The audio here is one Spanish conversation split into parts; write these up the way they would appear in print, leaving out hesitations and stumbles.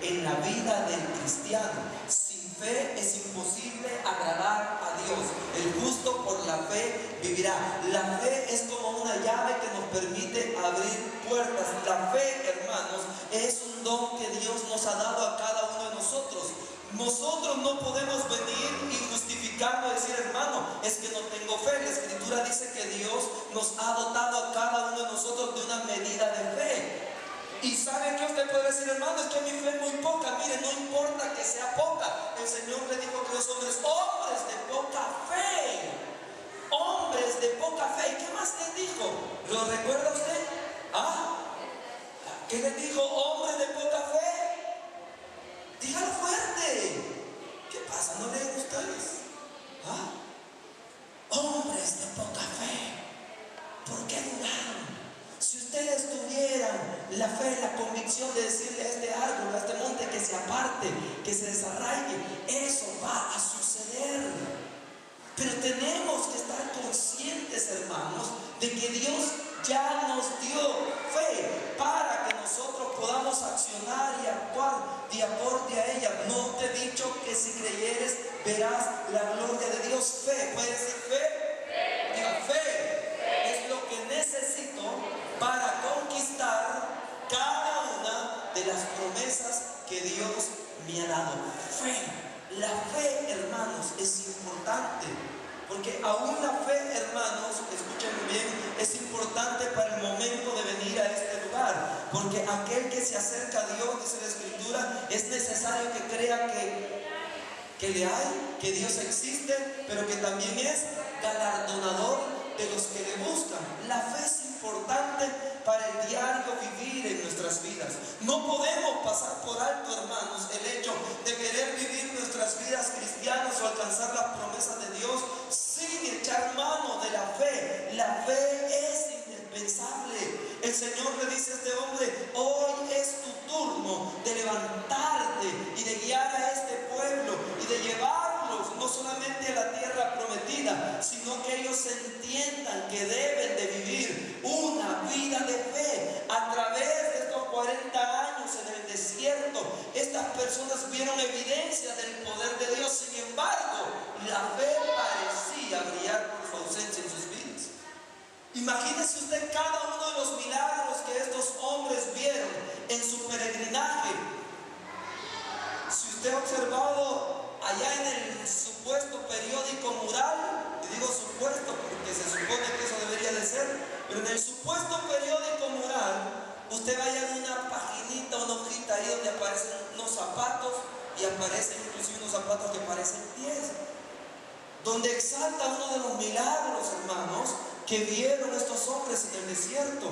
en la vida del cristiano. Sin fe es imposible agradar a Dios. El justo por la fe vivirá. La fe es como una llave que nos permite abrir puertas. La fe, hermanos, es un don que Dios nos ha dado a cada uno de nosotros. Nosotros no podemos venir y justificarnos y decir, hermano, es que no tengo fe. La Escritura dice que Dios nos ha dotado a cada uno de nosotros de una medida de fe. Y ¿sabe qué usted puede decir, hermano? Es que mi fe es muy poca. Mire, no importa que sea poca. El Señor le dijo que los hombres de poca fe. Hombres de poca fe. ¿Y qué más les dijo? ¿Lo recuerda usted? ¿Ah? ¿Qué les dijo? Hombres de poca fe. Dígalo fuerte. ¿Qué pasa? ¿No leen ustedes? ¿Ah? Hombres de poca fe. ¿Por qué dudaron? Si ustedes tuvieran la fe, la convicción de decirle a este árbol, a este monte que se aparte, que se desarraigue, eso va a suceder. Pero tenemos que estar conscientes, hermanos, de que Dios ya nos dio fe para que nosotros podamos accionar y actuar de acorde a ella. No te he dicho que si creyeres verás la gloria de Dios. Fe, ¿puedes decir fe? Diga fe. Es lo que necesito para conquistar cada una de las promesas que Dios me ha dado. Fe. La fe, hermanos, es importante, porque aún la fe, hermanos, escuchen bien, es importante para el momento de venir a este lugar, porque aquel que se acerca a Dios, dice la Escritura, es necesario que crea que le hay, que Dios existe, pero que también es galardonador de los que le buscan. La fe es importante para el diario vivir en nuestras vidas. No podemos pasar por alto, hermanos, el hecho de querer vivir nuestras vidas cristianas o alcanzar las promesas de Dios sin echar mano de la fe. La fe es indispensable. El Señor le dice a este hombre: hoy es tu turno de levantarte y de guiar a este pueblo y de llevarlos no solamente a la tierra prometida, sino que ellos entiendan que deben de vivir una vida de fe. A través de estos 40 años en el desierto, estas personas vieron evidencia del poder de Dios. Sin embargo, la fe parecía brillar por su ausencia en sus vidas. Imagínese usted cada uno de los milagros que estos hombres vieron en su peregrinaje. Si usted ha observado allá en el supuesto periódico Mural, y digo supuesto porque se supone que eso debería de ser, pero en el supuesto periódico Mural, usted vaya en una paginita, una hojita ahí donde aparecen unos zapatos, y aparecen inclusive unos zapatos que parecen pies, donde exalta uno de los milagros, hermanos, que vieron estos hombres en el desierto.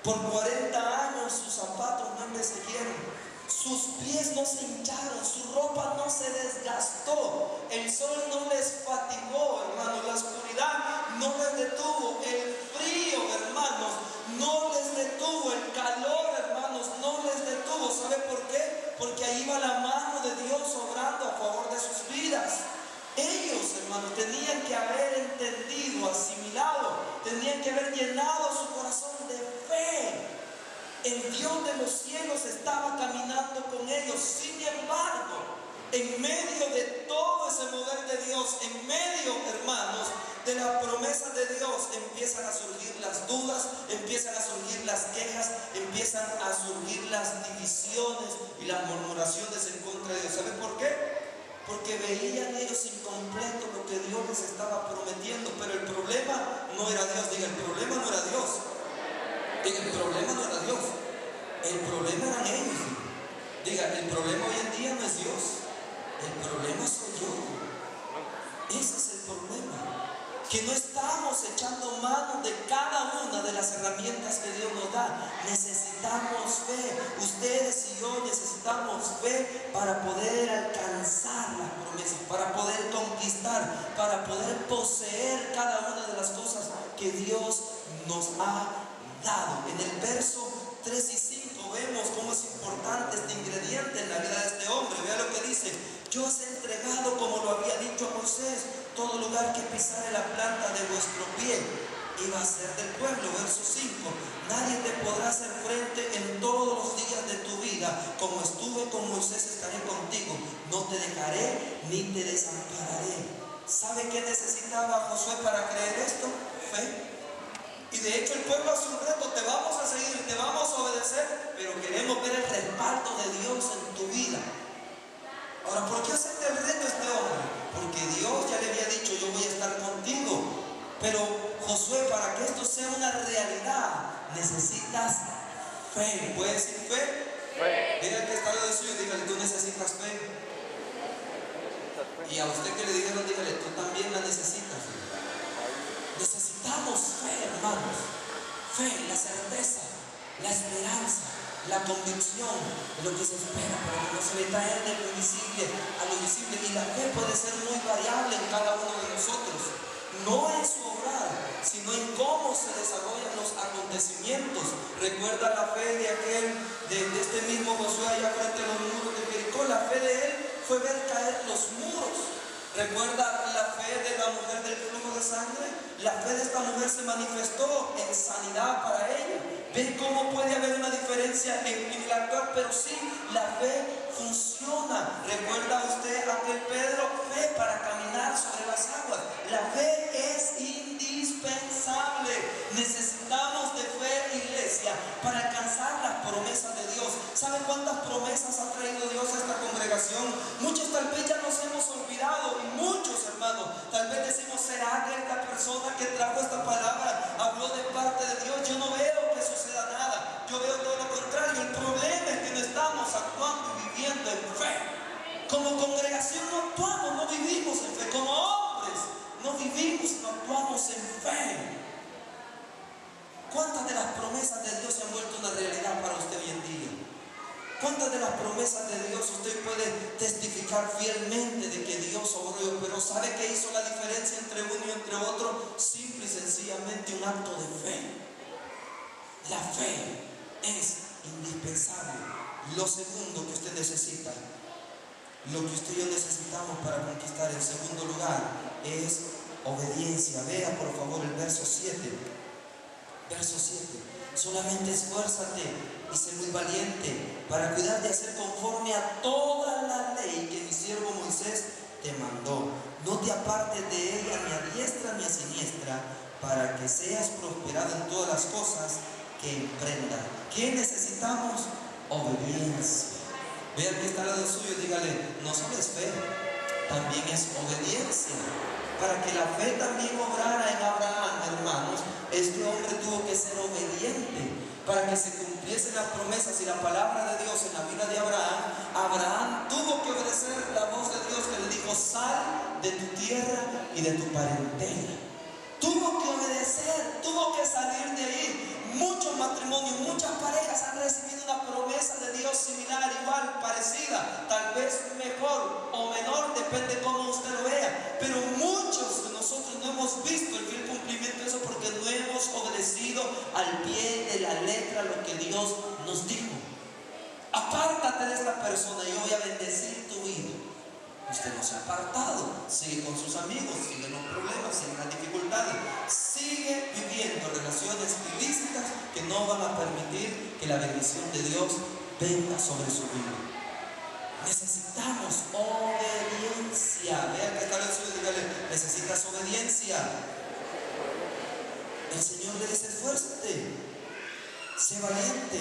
Por 40 años sus zapatos no envejecieron, sus pies no se hincharon, su ropa no se desgastó, el sol no les fatigó, hermanos, la oscuridad no les detuvo, el frío, hermanos, no les detuvo, el calor, hermanos, no les detuvo. ¿Sabe por qué? Porque ahí va la mano de Dios obrando a favor de sus vidas. Ellos, hermanos, tenían que haber entendido, asimilado, tenían que haber llenado su corazón de fe. El Dios de los cielos estaba caminando con ellos. Sin embargo, en medio de todo ese mover de Dios, en medio, hermanos, de las promesas de Dios, empiezan a surgir las dudas, empiezan a surgir las quejas, empiezan a surgir las divisiones y las murmuraciones en contra de Dios. ¿Sabe por qué? Porque veían ellos incompleto lo que Dios les estaba prometiendo. Pero el problema no era Dios. Diga, el problema no era Dios. Diga, el problema no era Dios. El problema eran ellos. Diga, el problema hoy en día no es Dios. El problema soy yo. Ese es el problema. Que no estamos echando mano de cada una de las herramientas que Dios nos da. Necesitamos fe. Ustedes y yo necesitamos fe para poder alcanzar las promesas, para poder conquistar, para poder poseer cada una de las cosas que Dios nos ha dado. En el verso 3 y 5 vemos cómo es importante este ingrediente en la vida de este hombre. Vea lo que dice: yo os he entregado, como lo había dicho a Moisés, todo lugar que pisare la planta de vuestro pie iba a ser del pueblo. Verso 5: nadie te podrá hacer frente en todos los días de tu vida. Como estuve con Moisés, estaré contigo, no te dejaré ni te desampararé. ¿Sabe qué necesitaba Josué para creer esto? Fe. Y de hecho el pueblo hace un reto: te vamos a seguir, te vamos a obedecer, pero queremos ver el respaldo de Dios en tu vida. Ahora, ¿por qué acepta el reto este hombre? Porque Dios ya le había dicho: yo voy a estar contigo. Pero Josué, para que esto sea una realidad, necesitas fe. ¿Puedes decir fe? Fe. Diga al que está al lado suyo, dígale: tú necesitas fe. Y a usted que le dijeron, dígale: tú también la necesitas. Necesitamos fe, hermanos. Fe, la certeza, la esperanza, la convicción de lo que se espera, pero que no se le trae de lo invisible a lo visible. Y la fe puede ser muy variable en cada uno de nosotros, no en su obrar, sino en cómo se desarrollan los acontecimientos. Recuerda la fe de este mismo Josué allá frente a los muros de Jericó. La fe de él fue ver caer los muros. Recuerda la fe de la mujer del flujo de sangre. La fe de esta mujer se manifestó en sanidad para ella. ¿Ven cómo puede haber una diferencia en el actuar? Pero sí, la fe funciona. ¿Recuerda usted aquel Pedro? Fe para caminar sobre las aguas. La fe es indispensable. Necesitamos de fe, iglesia, para alcanzar las promesas de Dios. ¿Saben cuántas promesas ha traído Dios a esta congregación? Muchos tal vez ya nos hemos olvidado, y muchos, hermanos, tal vez decimos: ¿será que esta persona que trajo esta palabra habló de parte de Dios? Yo no veo que suceda nada, yo veo todo lo contrario. El problema es que no estamos actuando y viviendo en fe. Como congregación no actuamos, no vivimos en fe. Como hombres no vivimos, no actuamos en fe. ¿Cuántas de las promesas de Dios se han vuelto una realidad para usted hoy en día? ¿Cuántas de las promesas de Dios usted puede testificar fielmente de que Dios obró? Pero ¿sabe qué hizo la diferencia entre uno y entre otro? Simple y sencillamente un acto de fe. La fe es indispensable. Lo segundo que usted necesita, lo que usted y yo necesitamos para conquistar, en segundo lugar, es obediencia. Vea por favor el verso 7. Verso 7. Solamente esfuérzate y sé muy valiente para cuidar de hacer conforme a toda la ley que mi siervo Moisés te mandó. No te apartes de ella ni a diestra ni a siniestra, para que seas prosperado en todas las cosas que emprendas. ¿Qué necesitamos? Obediencia. Vea que está al lado suyo, dígale: no solo es fe, también es obediencia. Para que la fe también obrara en Abraham, hermanos, este hombre tuvo que ser obediente. Para que se cumpliesen las promesas y la palabra de Dios en la vida de Abraham, Abraham tuvo que obedecer la voz de Dios que le dijo: sal de tu tierra y de tu parentela. Tuvo que obedecer, tuvo que salir de ahí. Muchos matrimonios, muchas parejas han recibido una promesa de Dios similar, igual, parecida, tal vez mejor o menor, depende cómo usted lo vea. Pero muchos de nosotros no hemos visto el fiel cumplimiento de eso, porque no hemos obedecido al pie de la letra lo que Dios nos dijo. Apártate de esta persona y yo voy a bendecir tu vida. Usted no se ha apartado, sigue con sus amigos, sigue los problemas, sigue las dificultades, sigue viviendo relaciones ilícitas que no van a permitir que la bendición de Dios venga sobre su vida. Necesitamos obediencia. Vean que está en su, dígale: necesitas obediencia. El Señor le dice: esfuérzate, sé valiente,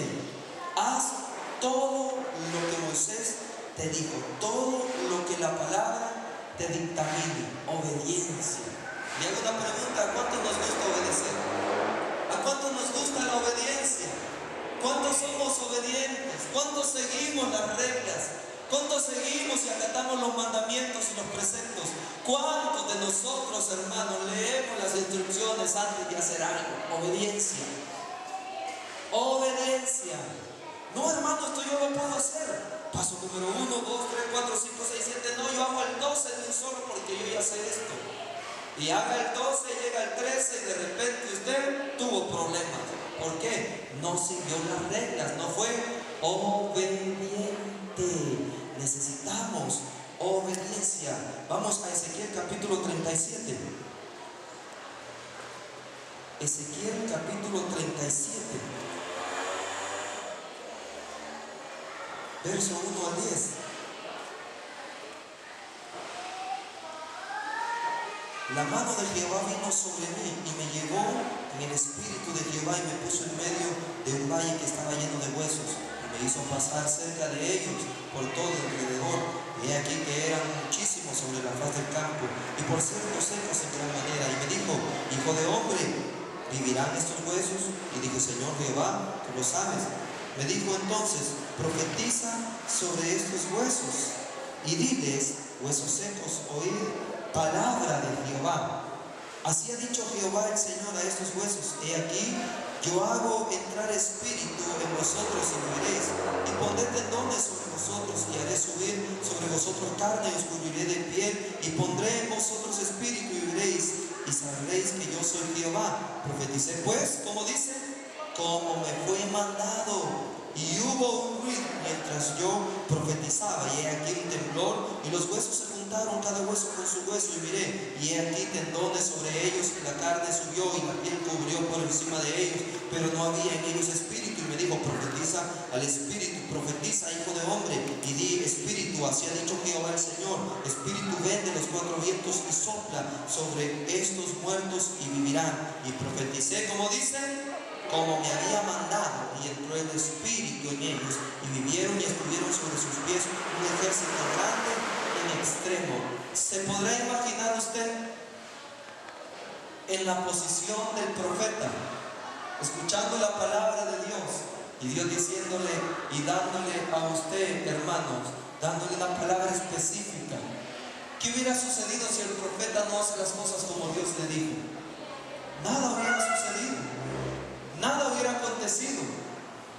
haz todo lo que Moisés te dijo, todo lo que la palabra te dictamine. Obediencia. Y hago una pregunta: ¿a cuántos nos gusta obedecer? ¿A cuántos nos gusta la obediencia? ¿Cuántos somos obedientes? ¿Cuántos seguimos las reglas? ¿Cuántos seguimos y acatamos los mandamientos y los preceptos? ¿Cuántos de nosotros, hermanos, leemos las instrucciones antes de hacer algo? Obediencia. Obediencia. No, hermano, esto yo lo puedo hacer. Paso número 1, 2, 3, 4, 5, 6, 7. No, yo hago el 12 de un solo porque yo ya sé esto. Y haga el 12, llega el 13 y de repente usted tuvo problemas. ¿Por qué? No siguió las reglas, no fue obediente. Necesitamos obediencia. Vamos a Ezequiel capítulo 37. Ezequiel capítulo 37. verso 1 al 10. La mano de Jehová vino sobre mí y me llevó en el espíritu de Jehová y me puso en medio de un valle que estaba lleno de huesos y me hizo pasar cerca de ellos por todo alrededor. Y he aquí que eran muchísimos sobre la faz del campo y por ciertos secos en gran manera. Y me dijo: hijo de hombre, ¿vivirán estos huesos? Y dije: Señor Jehová, tú lo sabes. Me dijo entonces: profetiza sobre estos huesos y diles: huesos secos, oíd palabra de Jehová. Así ha dicho Jehová el Señor a estos huesos: he aquí, yo hago entrar espíritu en vosotros y viviréis, y pondré tendones sobre vosotros, y haré subir sobre vosotros carne, y os cubriré de piel, y pondré en vosotros espíritu, y viviréis, y sabréis que yo soy Jehová. Profeticé pues, como dice, como me fue mandado. Y hubo un ruido mientras yo profetizaba, y he aquí un temblor, y los huesos se juntaron cada hueso con su hueso, y miré, y he aquí tendones sobre ellos, y la carne subió, y la piel cubrió por encima de ellos, pero no había en ellos espíritu. Y me dijo: profetiza al espíritu, profetiza, hijo de hombre, y di: espíritu, así ha dicho Jehová el Señor, espíritu, ven de los cuatro vientos y sopla sobre estos muertos y vivirán. Y profeticé, como dicen, como me había mandado, y entró el espíritu en ellos, y vivieron y estuvieron sobre sus pies un ejército grande en extremo. ¿Se podrá imaginar usted en la posición del profeta, escuchando la palabra de Dios, y Dios diciéndole y dándole a usted, hermanos, dándole una palabra específica? ¿Qué hubiera sucedido si el profeta no hace las cosas como Dios le dijo? Nada hubiera sucedido. Nada hubiera acontecido.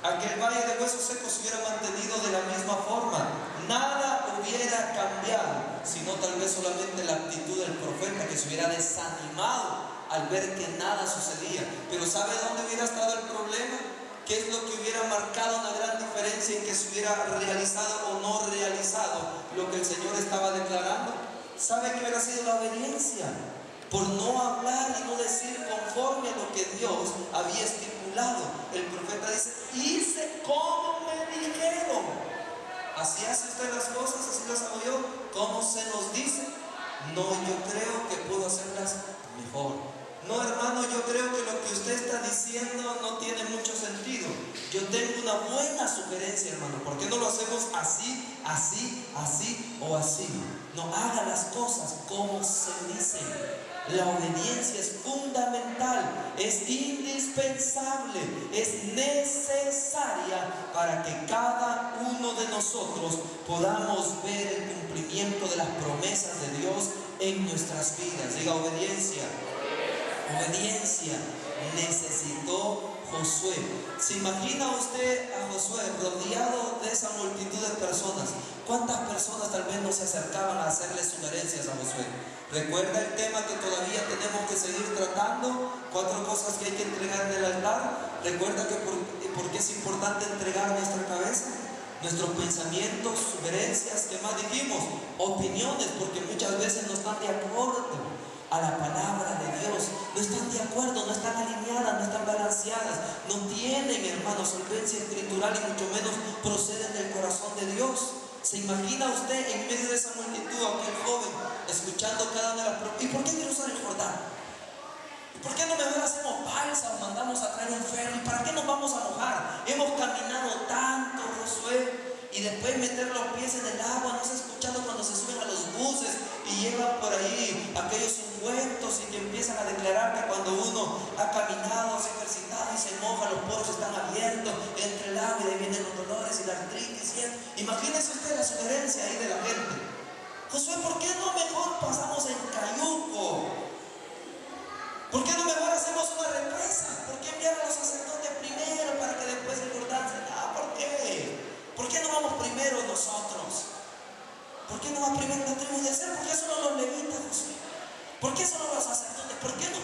Aquel valle de huesos secos se hubiera mantenido de la misma forma. Nada hubiera cambiado, sino tal vez solamente la actitud del profeta, que se hubiera desanimado al ver que nada sucedía. Pero ¿sabe dónde hubiera estado el problema? ¿Qué es lo que hubiera marcado una gran diferencia en que se hubiera realizado o no realizado lo que el Señor estaba declarando? ¿Sabe qué hubiera sido la obediencia? Por no hablar y no decir conforme a lo que Dios había estipulado. El profeta dice: hice como me dijeron. ¿Así hace usted las cosas? ¿Así las hago yo? ¿Cómo se nos dice? No, yo creo que puedo hacerlas mejor. No, hermano, yo creo que lo que usted está diciendo no tiene mucho sentido. Yo tengo una buena sugerencia, hermano. ¿Por qué no lo hacemos así, así, así o así? No, haga las cosas como se dicen. La obediencia es fundamental, es indispensable, es necesaria para que cada uno de nosotros podamos ver el cumplimiento de las promesas de Dios en nuestras vidas. Diga: obediencia. Obediencia necesitó Josué. ¿Se imagina usted a Josué rodeado de esa multitud de personas? ¿Cuántas personas tal vez no se acercaban a hacerle sugerencias a Josué? ¿Recuerda el tema que todavía tenemos que seguir tratando? 4 cosas que hay que entregar en el altar. ¿Recuerda que por qué es importante entregar nuestra cabeza? Nuestros pensamientos, sugerencias, ¿qué más dijimos? Opiniones, porque muchas veces no están de acuerdo a la palabra de Dios, no están de acuerdo, no están alineadas, no están balanceadas, no tienen, hermanos, solvencia escritural, y mucho menos proceden del corazón de Dios. ¿Se imagina usted en medio de esa multitud, aquel joven, escuchando cada una de las preguntas? ¿Y por qué quiero usar el Jordán? ¿Y por qué no mejor hacemos balsa o mandamos a traer un ferry? ¿Y para qué nos vamos a mojar? Hemos caminado tanto, Josué, y después meter los pies en el agua. ¿No se ha escuchado cuando se suben a los buses y llevan por ahí aquellos ungüentos y que empiezan a declarar que cuando uno ha caminado, se ha ejercitado y se moja, los poros están abiertos entre el agua y de ahí vienen los dolores y la artritis? Imagínese usted la sugerencia ahí de la gente. Josué, ¿por qué no mejor pasamos en cayuco? ¿Por qué no mejor hacemos una represa? ¿Por qué enviar a los sacerdotes primero para que después el Jordán se da? ¿Por qué? ¿Por qué no vamos primero nosotros? ¿Por qué no va primero la tribu de Aser? ¿Por qué solo los levitas, Josué? ¿Por qué solo los sacerdotes? ¿Por qué no